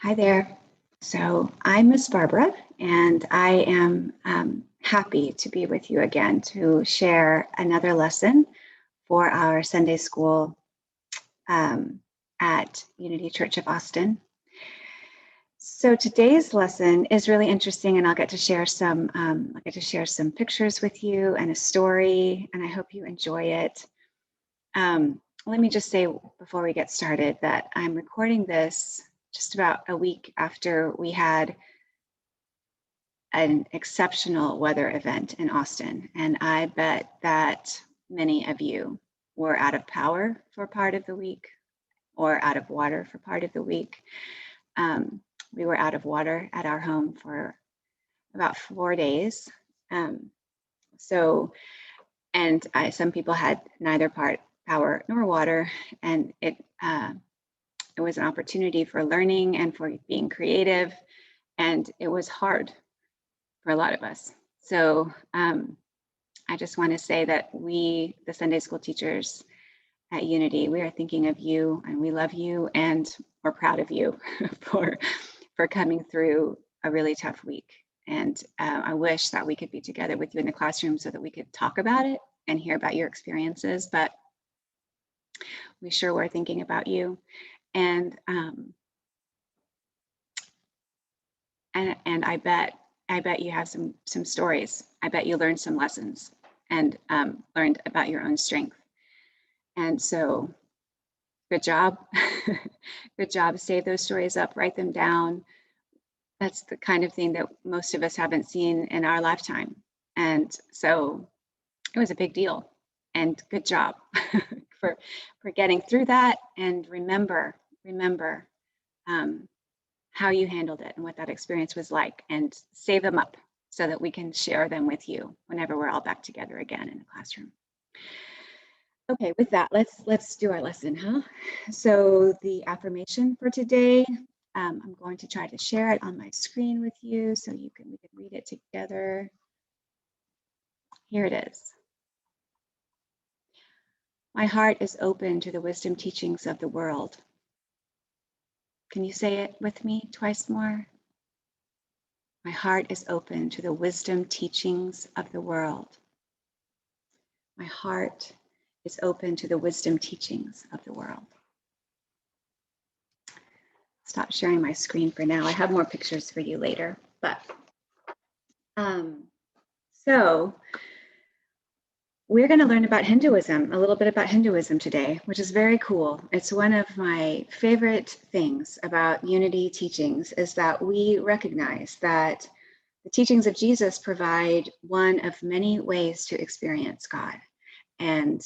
Hi there. So I'm Miss Barbara, and I am happy to be with you again to share another lesson for our Sunday school at Unity Church of Austin. So today's lesson is really interesting, and I'll get to share some pictures with you and a story, and I hope you enjoy it. Let me just say before we get started that I'm recording this just about a week after we had an exceptional weather event in Austin. And I bet that many of you were out of power for part of the week or out of water for part of the week. We were out of water at our home for about 4 days. Some people had neither power nor water, and it was an opportunity for learning and for being creative, and it was hard for a lot of us. So I just want to say that we, the Sunday school teachers at Unity, we are thinking of you, and we love you, and we're proud of you for coming through a really tough week. And I wish that we could be together with you in the classroom so that we could talk about it and hear about your experiences, but we sure were thinking about you. And I bet you have some stories. I bet you learned some lessons and learned about your own strength. And so, good job. Good job. Save those stories up, write them down. That's the kind of thing that most of us haven't seen in our lifetime. And so it was a big deal. And good job for getting through that. And remember how you handled it and what that experience was like, and save them up so that we can share them with you whenever we're all back together again in the classroom. Okay, with that, let's do our lesson, huh? So the affirmation for today, I'm going to try to share it on my screen with you so we can read it together. Here it is. My heart is open to the wisdom teachings of the world. Can you say it with me twice more? My heart is open to the wisdom teachings of the world. My heart is open to the wisdom teachings of the world. Stop sharing my screen for now. I have more pictures for you later, but so we're going to learn about Hinduism, a little bit about Hinduism today, which is very cool. It's one of my favorite things about Unity teachings is that we recognize that the teachings of Jesus provide one of many ways to experience God. And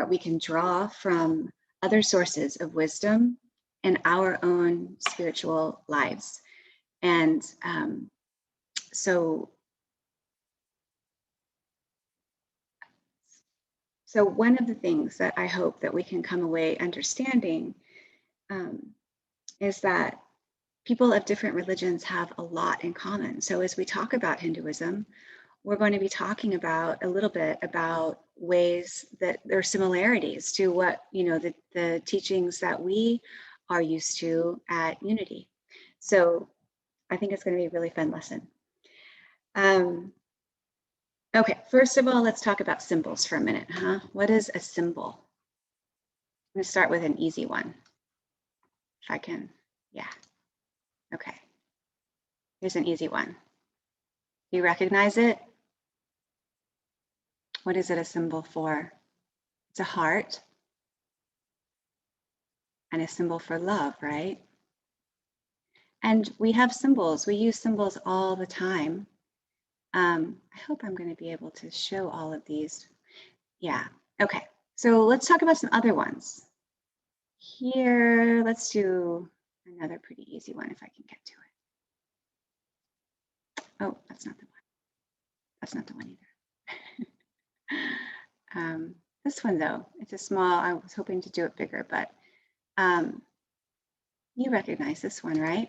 we can draw from other sources of wisdom in our own spiritual lives. And so one of the things that I hope that we can come away understanding is that people of different religions have a lot in common. So as we talk about Hinduism, we're going to be talking about a little bit about ways that there are similarities to what, the teachings that we are used to at Unity. So I think it's going to be a really fun lesson. Okay, first of all, let's talk about symbols for a minute, huh? What is a symbol? I'm going to start with an easy one. If I can, yeah. Okay, here's an easy one. Do you recognize it? What is it a symbol for? It's a heart and a symbol for love, right? And we have symbols. We use symbols all the time. I hope I'm going to be able to show all of these. Yeah, okay. So let's talk about some other ones. Here, let's do another pretty easy one if I can get to it. Oh, that's not the one. That's not the one either. This one though, it's a small, I was hoping to do it bigger, but you recognize this one, right?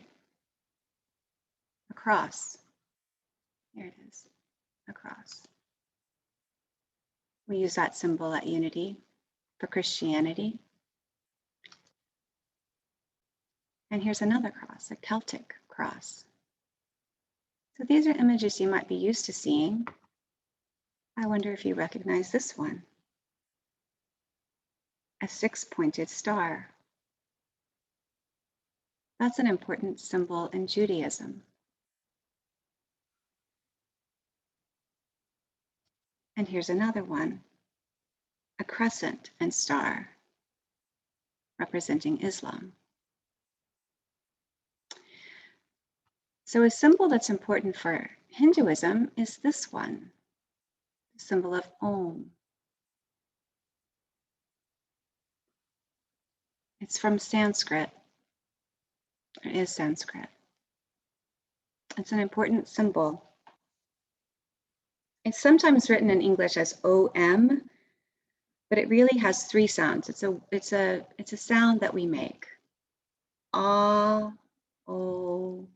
A cross. There it is, a cross. We use that symbol at Unity for Christianity. And here's another cross, a Celtic cross. So these are images you might be used to seeing. I wonder if you recognize this one, a six-pointed star. That's an important symbol in Judaism. And here's another one, a crescent and star, representing Islam. So a symbol that's important for Hinduism is this one, the symbol of Om. It's from Sanskrit. It is Sanskrit. It's an important symbol. It's sometimes written in English as OM, but it really has three sounds. It's a sound that we make. Ah, O,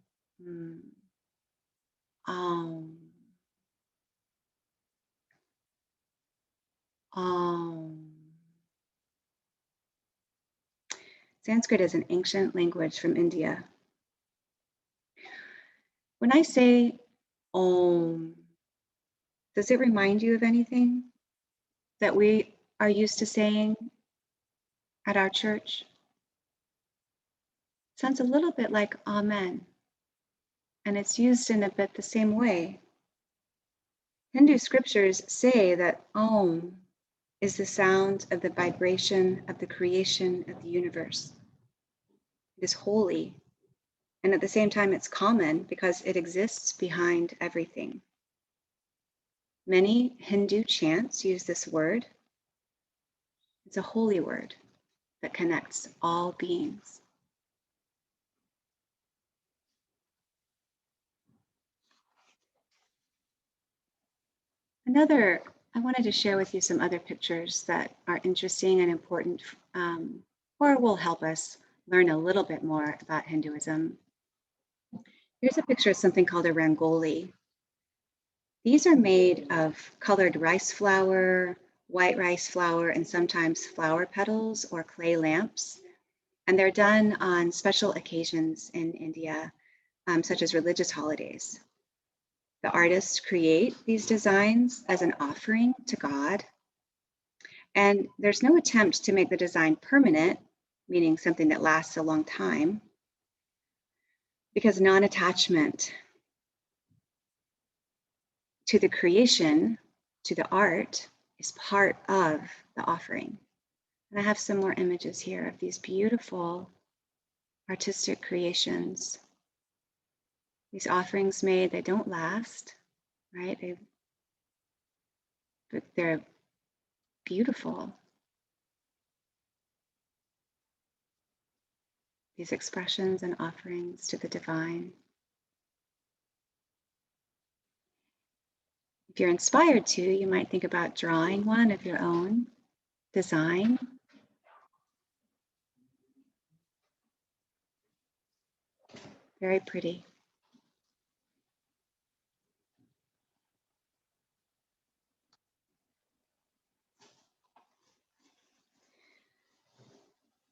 Sanskrit is an ancient language from India. When I say Om, does it remind you of anything that we are used to saying at our church? It sounds a little bit like Amen, and it's used in a bit the same way. Hindu scriptures say that Om is the sound of the vibration of the creation of the universe. It is holy, and at the same time it's common because it exists behind everything. Many Hindu chants use this word. It's a holy word that connects all beings. I wanted to share with you some other pictures that are interesting and important, or will help us learn a little bit more about Hinduism. Here's a picture of something called a rangoli. These are made of colored rice flour, white rice flour, and sometimes flower petals or clay lamps. And they're done on special occasions in India, such as religious holidays. The artists create these designs as an offering to God. And there's no attempt to make the design permanent, meaning something that lasts a long time, because non-attachment to the creation, to the art, is part of the offering. And I have some more images here of these beautiful artistic creations. These offerings made, they don't last, right? But they're beautiful. These expressions and offerings to the divine. If you're inspired to, you might think about drawing one of your own design. Very pretty.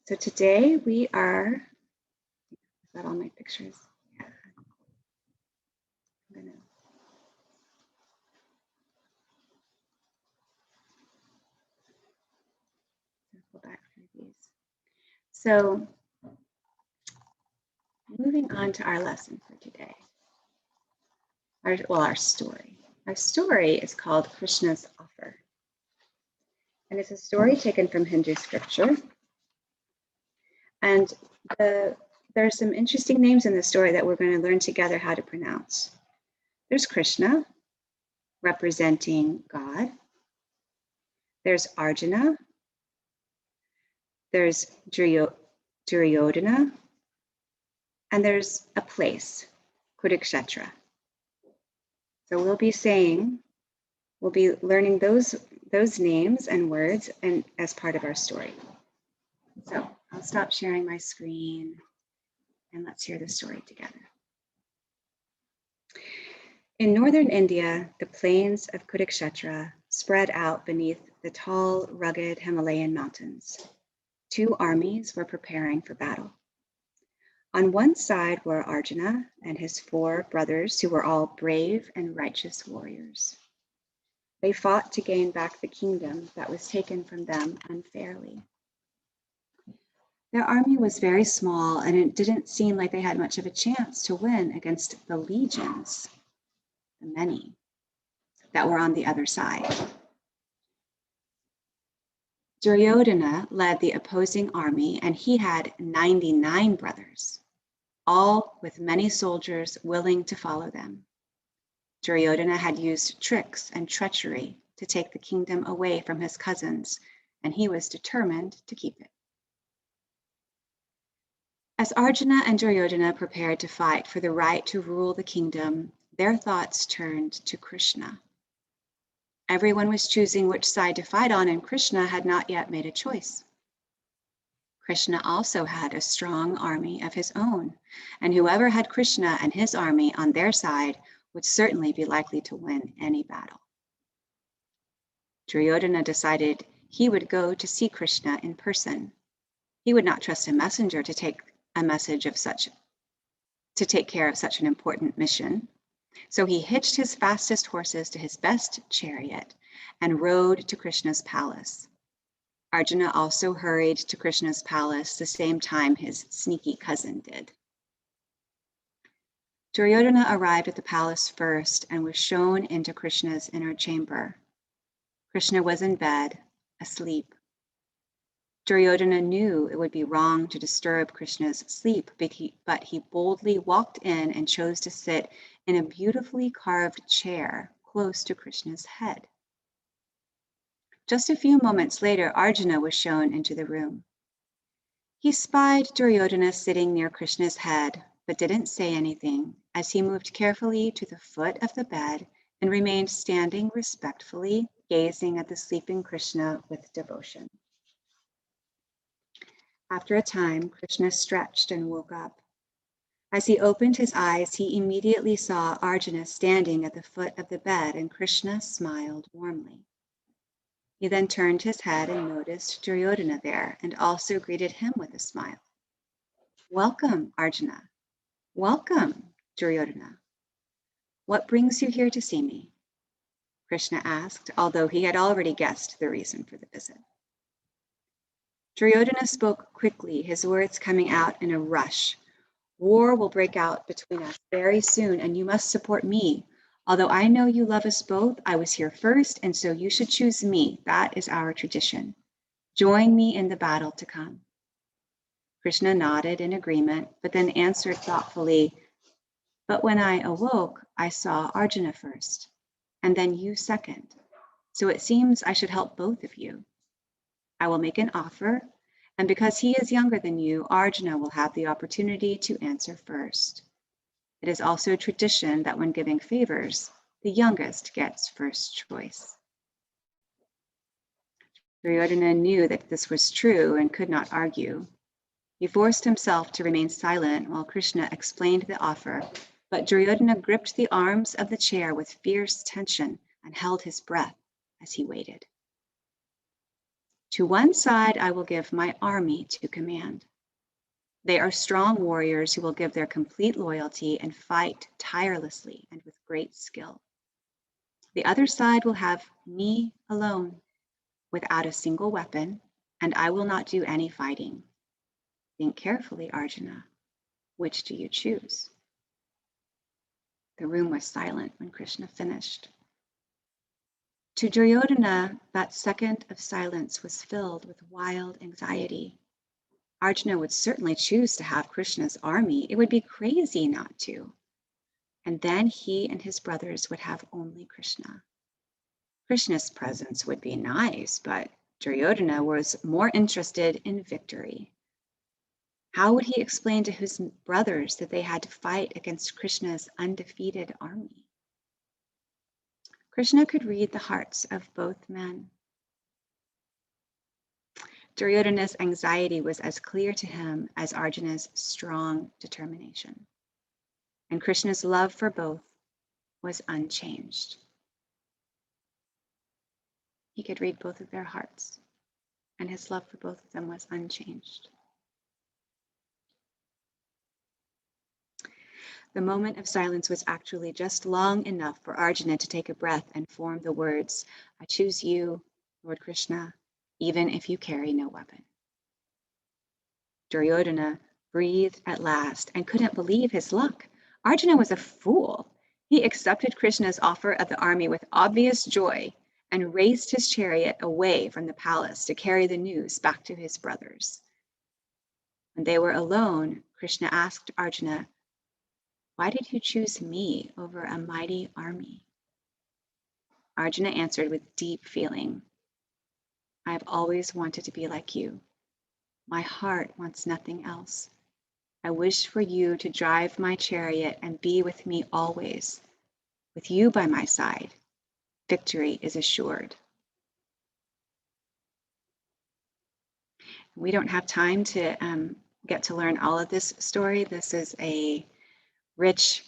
So today we are, is that all my pictures? Yeah. I'm gonna go back through these. So moving on to our lesson for today. Our story. Our story is called Krishna's Offer. And it's a story taken from Hindu scripture. And there are some interesting names in the story that we're going to learn together how to pronounce. There's Krishna, representing God. There's Arjuna. There's Duryodhana. And there's a place, Kurukshetra. So we'll be learning those names and words and as part of our story. So I'll stop sharing my screen and let's hear the story together. In northern India, the plains of Kurukshetra spread out beneath the tall, rugged Himalayan mountains. Two armies were preparing for battle. On one side were Arjuna and his 4 brothers, who were all brave and righteous warriors. They fought to gain back the kingdom that was taken from them unfairly. Their army was very small, and it didn't seem like they had much of a chance to win against the legions, the many, that were on the other side. Duryodhana led the opposing army, and he had 99 brothers, all with many soldiers willing to follow them. Duryodhana had used tricks and treachery to take the kingdom away from his cousins, and he was determined to keep it. As Arjuna and Duryodhana prepared to fight for the right to rule the kingdom, their thoughts turned to Krishna. Everyone was choosing which side to fight on, and Krishna had not yet made a choice. Krishna also had a strong army of his own, and whoever had Krishna and his army on their side would certainly be likely to win any battle. Duryodhana decided he would go to see Krishna in person. He would not trust a messenger to take care of such an important mission. So he hitched his fastest horses to his best chariot and rode to Krishna's palace. Arjuna also hurried to Krishna's palace the same time his sneaky cousin did. Duryodhana arrived at the palace first and was shown into Krishna's inner chamber. Krishna was in bed, asleep. Duryodhana knew it would be wrong to disturb Krishna's sleep, but he boldly walked in and chose to sit in a beautifully carved chair close to Krishna's head. Just a few moments later, Arjuna was shown into the room. He spied Duryodhana sitting near Krishna's head, but didn't say anything as he moved carefully to the foot of the bed and remained standing respectfully, gazing at the sleeping Krishna with devotion. After a time, Krishna stretched and woke up. As he opened his eyes, he immediately saw Arjuna standing at the foot of the bed, and Krishna smiled warmly. He then turned his head and noticed Duryodhana there, and also greeted him with a smile. "Welcome, Arjuna." "Welcome, Duryodhana. What brings you here to see me?" Krishna asked, although he had already guessed the reason for the visit. Duryodhana spoke quickly, his words coming out in a rush. "War will break out between us very soon, and you must support me. Although I know you love us both, I was here first, and so you should choose me. That is our tradition. Join me in the battle to come." Krishna nodded in agreement, but then answered thoughtfully, "But when I awoke, I saw Arjuna first, and then you second. So it seems I should help both of you. I will make an offer, and because he is younger than you, Arjuna will have the opportunity to answer first. It is also tradition that when giving favors, the youngest gets first choice." Duryodhana knew that this was true and could not argue. He forced himself to remain silent while Krishna explained the offer, but Duryodhana gripped the arms of the chair with fierce tension and held his breath as he waited. "To one side I will give my army to command. They are strong warriors who will give their complete loyalty and fight tirelessly and with great skill. The other side will have me alone, without a single weapon, and I will not do any fighting. Think carefully, Arjuna. Which do you choose?" The room was silent when Krishna finished. To Duryodhana, that second of silence was filled with wild anxiety. Arjuna would certainly choose to have Krishna's army. It would be crazy not to. And then he and his brothers would have only Krishna. Krishna's presence would be nice, but Duryodhana was more interested in victory. How would he explain to his brothers that they had to fight against Krishna's undefeated army? Krishna could read the hearts of both men. Duryodhana's anxiety was as clear to him as Arjuna's strong determination. And Krishna's love for both was unchanged. He could read both of their hearts, and his love for both of them was unchanged. the moment of silence was actually just long enough for Arjuna to take a breath and form the words, "I choose you, Lord Krishna, even if you carry no weapon." Duryodhana breathed at last and couldn't believe his luck. Arjuna was a fool. He accepted Krishna's offer of the army with obvious joy and raced his chariot away from the palace to carry the news back to his brothers. When they were alone, Krishna asked Arjuna, "Why did you choose me over a mighty army?" Arjuna answered with deep feeling, "I have always wanted to be like you. My heart wants nothing else. I wish for you to drive my chariot and be with me always. With you by my side, victory is assured." We don't have time to get to learn all of this story. This is a rich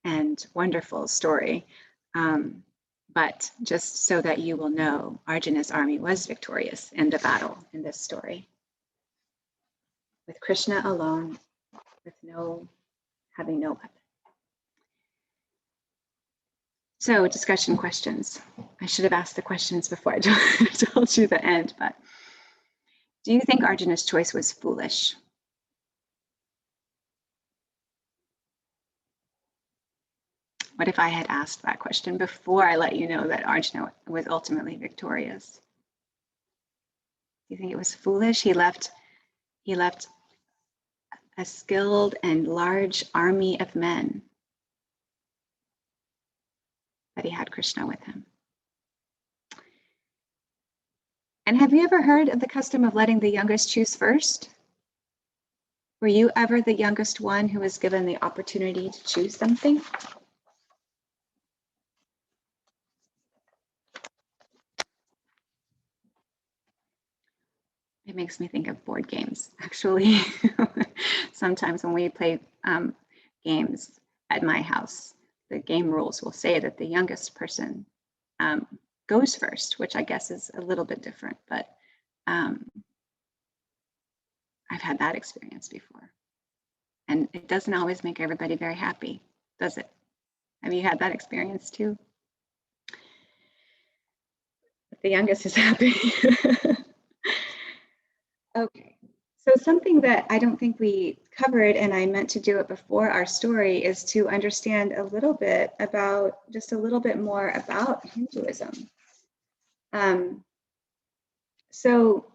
and wonderful story. But just so that you will know, Arjuna's army was victorious in the battle in this story. With Krishna alone, with having no weapon. So discussion questions. I should have asked the questions before I told you the end, but do you think Arjuna's choice was foolish? What if I had asked that question before I let you know that Arjuna was ultimately victorious? Do you think it was foolish? He left a skilled and large army of men, but he had Krishna with him. And have you ever heard of the custom of letting the youngest choose first? Were you ever the youngest one who was given the opportunity to choose something? It makes me think of board games, actually. Sometimes when we play games at my house, the game rules will say that the youngest person goes first, which I guess is a little bit different, but I've had that experience before. And it doesn't always make everybody very happy, does it? Have you had that experience too? The youngest is happy. Okay, so something that I don't think we covered, and I meant to do it before our story, is to understand a little bit more about Hinduism. So,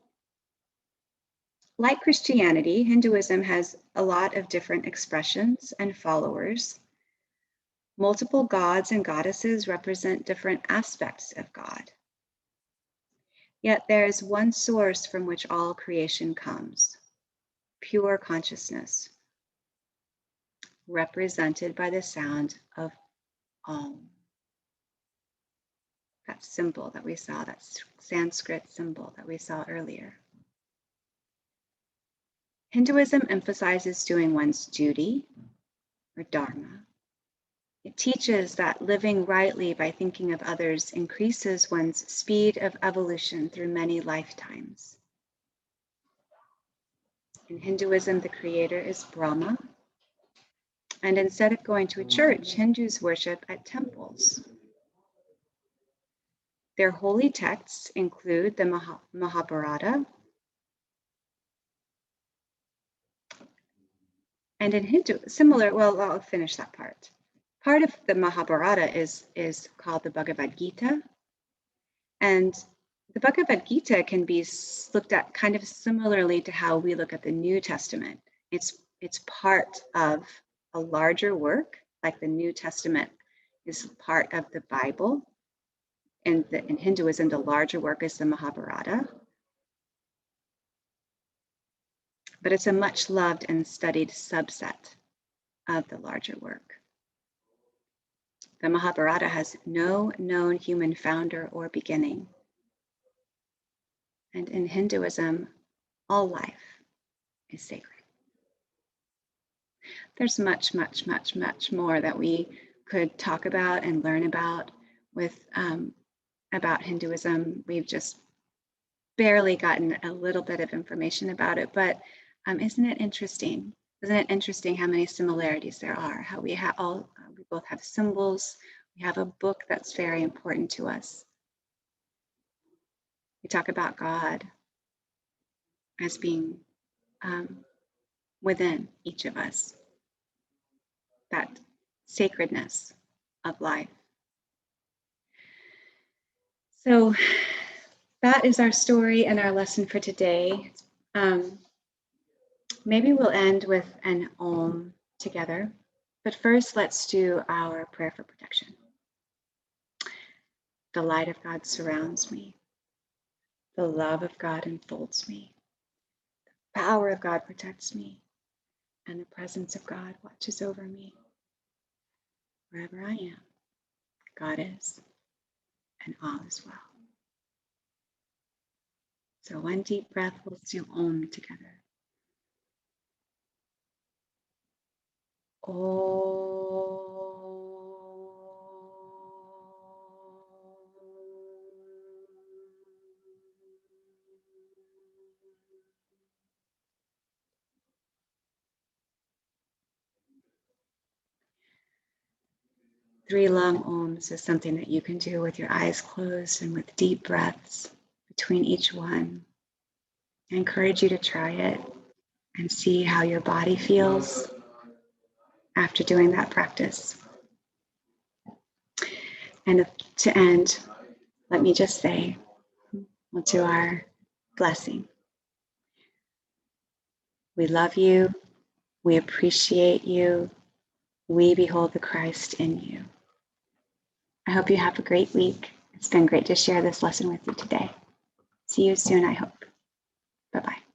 like Christianity, Hinduism has a lot of different expressions and followers. Multiple gods and goddesses represent different aspects of God. Yet there is one source from which all creation comes, pure consciousness, represented by the sound of Om. That symbol that we saw, that Sanskrit symbol that we saw earlier. Hinduism emphasizes doing one's duty, or dharma. It teaches that living rightly by thinking of others increases one's speed of evolution through many lifetimes. In Hinduism, the creator is Brahma. And instead of going to a church, Hindus worship at temples. Their holy texts include the Mahabharata. And in Hindu, I'll finish that part. Part of the Mahabharata is called the Bhagavad Gita. And the Bhagavad Gita can be looked at kind of similarly to how we look at the New Testament. It's part of a larger work, like the New Testament is part of the Bible. And in Hinduism, the larger work is the Mahabharata. But it's a much loved and studied subset of the larger work. The Mahabharata has no known human founder or beginning. And in Hinduism, all life is sacred. There's much, much, much, much more that we could talk about and learn about about Hinduism. We've just barely gotten a little bit of information about it, but isn't it interesting Isn't it interesting how many similarities there are? How we both have symbols. We have a book that's very important to us. We talk about God as being within each of us, that sacredness of life. So that is our story and our lesson for today. Maybe we'll end with an Om together, but first let's do our prayer for protection. The light of God surrounds me. The love of God enfolds me. The power of God protects me. And the presence of God watches over me. Wherever I am, God is, and all is well. So one deep breath, we'll do Om together. Om. 3 long Oms is something that you can do with your eyes closed and with deep breaths between each one. I encourage you to try it and see how your body feels after doing that practice. And to end, let me just say, we'll do our blessing. We love you. We appreciate you. We behold the Christ in you. I hope you have a great week. It's been great to share this lesson with you today. See you soon, I hope. Bye-bye.